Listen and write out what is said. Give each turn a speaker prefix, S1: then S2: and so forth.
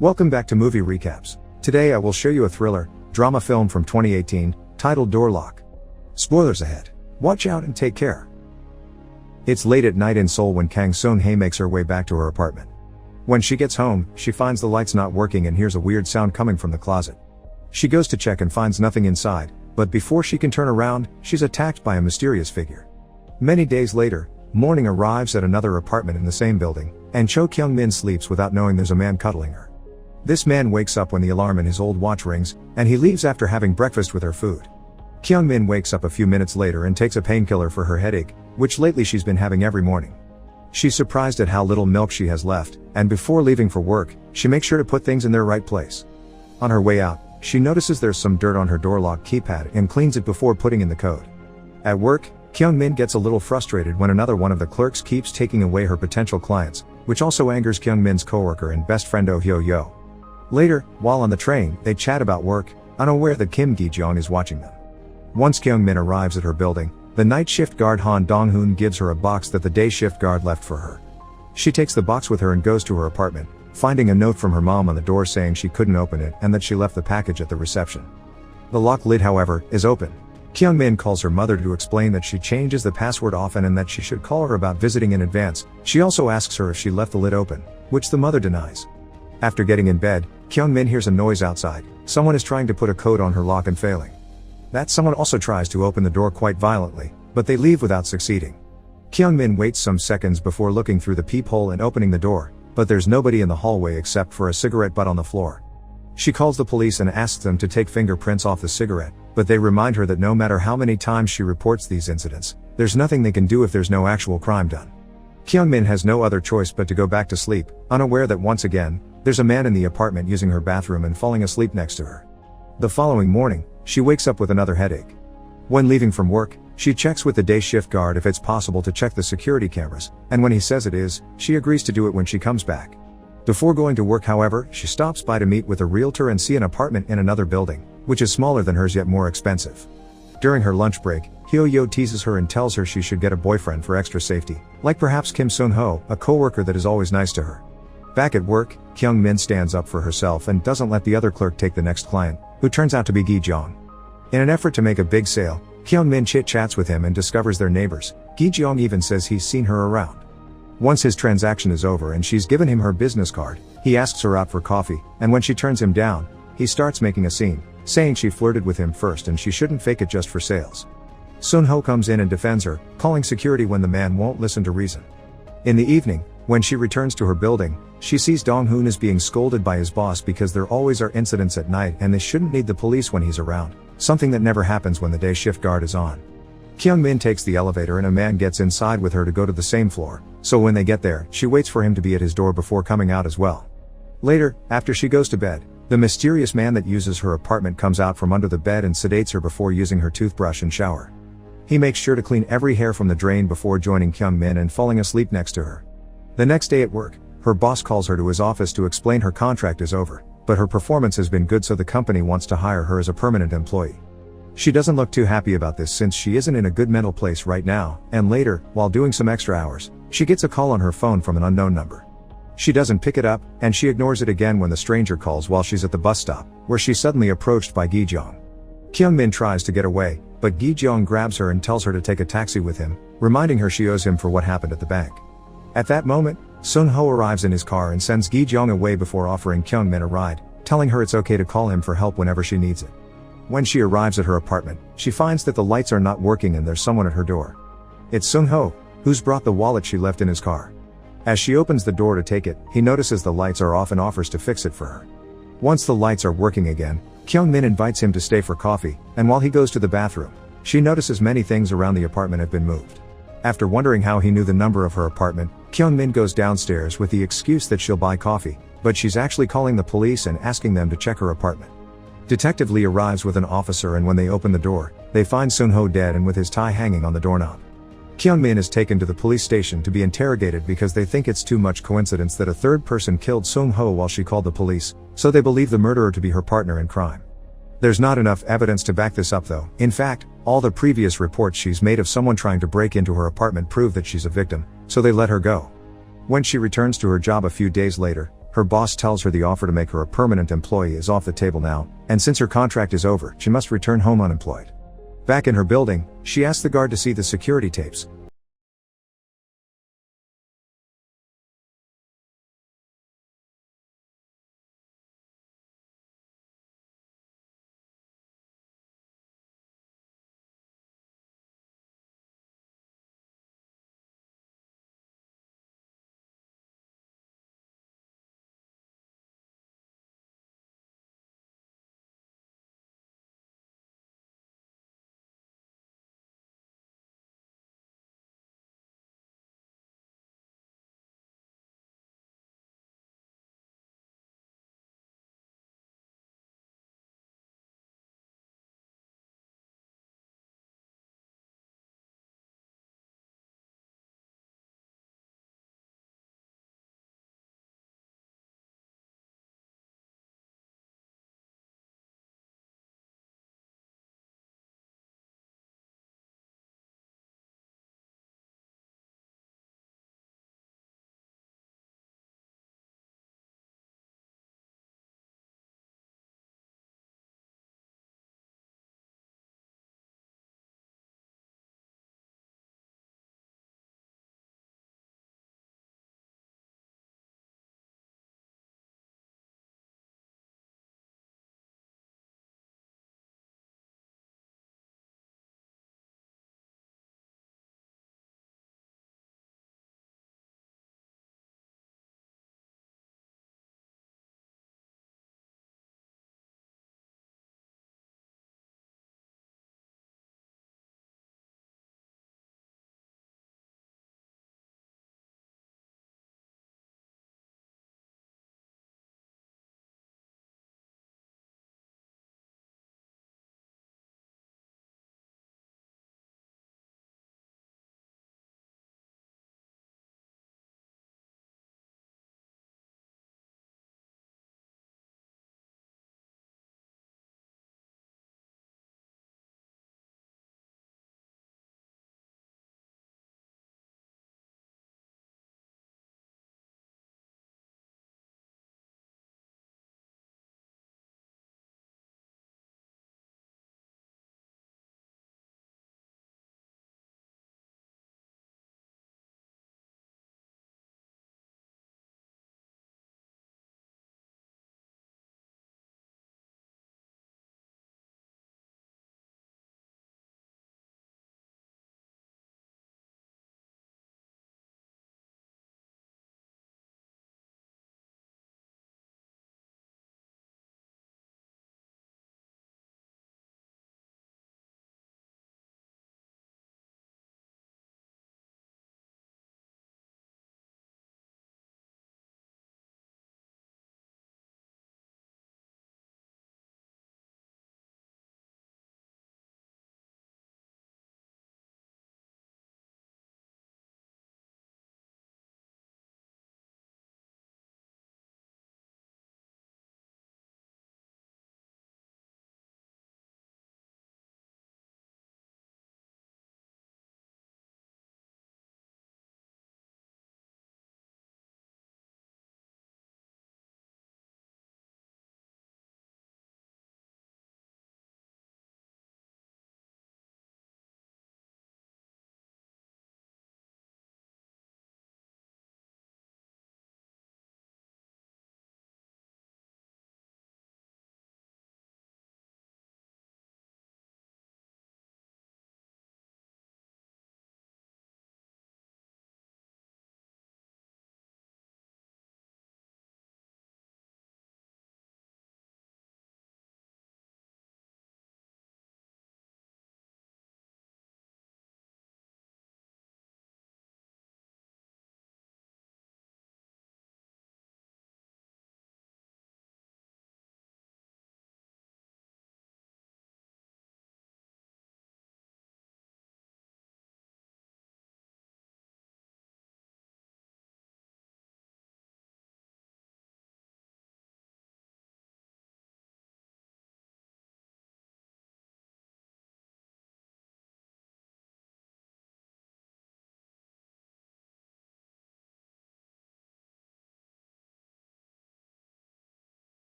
S1: Welcome back to Movie Recaps. Today I will show you a thriller, drama film from 2018, titled Door Lock. Spoilers ahead. Watch out and take care. It's late at night in Seoul when Kang Seon-hae makes her way back to her apartment. When she gets home, she finds the lights not working and hears a weird sound coming from the closet. She goes to check and finds nothing inside, but before she can turn around, she's attacked by a mysterious figure. Many days later, morning arrives at another apartment in the same building, and Cho Kyung-min sleeps without knowing there's a man cuddling her. This man wakes up when the alarm in his old watch rings, and he leaves after having breakfast with her food. Kyung-min wakes up a few minutes later and takes a painkiller for her headache, which lately she's been having every morning. She's surprised at how little milk she has left, and before leaving for work, she makes sure to put things in their right place. On her way out, she notices there's some dirt on her door lock keypad and cleans it before putting in the code. At work, Kyung-min gets a little frustrated when another one of the clerks keeps taking away her potential clients, which also angers Kyung-min's coworker and best friend Oh Hyo-yo. Later, while on the train, they chat about work, unaware that Kim Gi-jeong is watching them. Once Kyung-min arrives at her building, the night shift guard Han Dong-hoon gives her a box that the day shift guard left for her. She takes the box with her and goes to her apartment, finding a note from her mom on the door saying she couldn't open it and that she left the package at the reception. The lock lid, however, is open. Kyung-min calls her mother to explain that she changes the password often and that she should call her about visiting in advance. She also asks her if she left the lid open, which the mother denies. After getting in bed, Kyung-min hears a noise outside. Someone is trying to put a code on her lock and failing. That someone also tries to open the door quite violently, but they leave without succeeding. Kyung-min waits some seconds before looking through the peephole and opening the door, but there's nobody in the hallway except for a cigarette butt on the floor. She calls the police and asks them to take fingerprints off the cigarette, but they remind her that no matter how many times she reports these incidents, there's nothing they can do if there's no actual crime done. Kyung-min has no other choice but to go back to sleep, unaware that once again, there's a man in the apartment using her bathroom and falling asleep next to her. The following morning, she wakes up with another headache. When leaving from work, she checks with the day shift guard if it's possible to check the security cameras, and when he says it is, she agrees to do it when she comes back. Before going to work, however, she stops by to meet with a realtor and see an apartment in another building, which is smaller than hers yet more expensive. During her lunch break, Hyo-yo teases her and tells her she should get a boyfriend for extra safety, like perhaps Kim Seon-ho, a coworker that is always nice to her. Back at work, Kyung-min stands up for herself and doesn't let the other clerk take the next client, who turns out to be Gi-jeong. In an effort to make a big sale, Kyung-min chit-chats with him and discovers they're neighbors. Gi-jeong even says he's seen her around. Once his transaction is over and she's given him her business card, he asks her out for coffee, and when she turns him down, he starts making a scene, saying she flirted with him first and she shouldn't fake it just for sales. Seon-ho comes in and defends her, calling security when the man won't listen to reason. In the evening, when she returns to her building, she sees Dong-hoon is being scolded by his boss because there always are incidents at night and they shouldn't need the police when he's around, something that never happens when the day shift guard is on. Kyung-min takes the elevator and a man gets inside with her to go to the same floor, so when they get there, she waits for him to be at his door before coming out as well. Later, after she goes to bed, the mysterious man that uses her apartment comes out from under the bed and sedates her before using her toothbrush and shower. He makes sure to clean every hair from the drain before joining Kyung-min and falling asleep next to her. The next day at work, her boss calls her to his office to explain her contract is over, but her performance has been good so the company wants to hire her as a permanent employee. She doesn't look too happy about this since she isn't in a good mental place right now, and later, while doing some extra hours, she gets a call on her phone from an unknown number. She doesn't pick it up, and she ignores it again when the stranger calls while she's at the bus stop, where she's suddenly approached by Gi-jeong. Kyung-min tries to get away, but Gi-jeong grabs her and tells her to take a taxi with him, reminding her she owes him for what happened at the bank. At that moment, Seon-ho arrives in his car and sends Gi-jeong away before offering Kyung-min a ride, telling her it's okay to call him for help whenever she needs it. When she arrives at her apartment, she finds that the lights are not working and there's someone at her door. It's Seon-ho, who's brought the wallet she left in his car. As she opens the door to take it, he notices the lights are off and offers to fix it for her. Once the lights are working again, Kyung-min invites him to stay for coffee, and while he goes to the bathroom, she notices many things around the apartment have been moved. After wondering how he knew the number of her apartment, Kyung-min goes downstairs with the excuse that she'll buy coffee, but she's actually calling the police and asking them to check her apartment. Detective Lee arrives with an officer and when they open the door, they find Seon-ho dead and with his tie hanging on the doorknob. Kyung-min is taken to the police station to be interrogated because they think it's too much coincidence that a third person killed Seon-ho while she called the police, so they believe the murderer to be her partner in crime. There's not enough evidence to back this up though. In fact, all the previous reports she's made of someone trying to break into her apartment prove that she's a victim, so they let her go. When she returns to her job a few days later, Her boss tells her the offer to make her a permanent employee is off the table now, and since her contract is over, she must return home unemployed. Back in her building, she asks the guard to see the security tapes,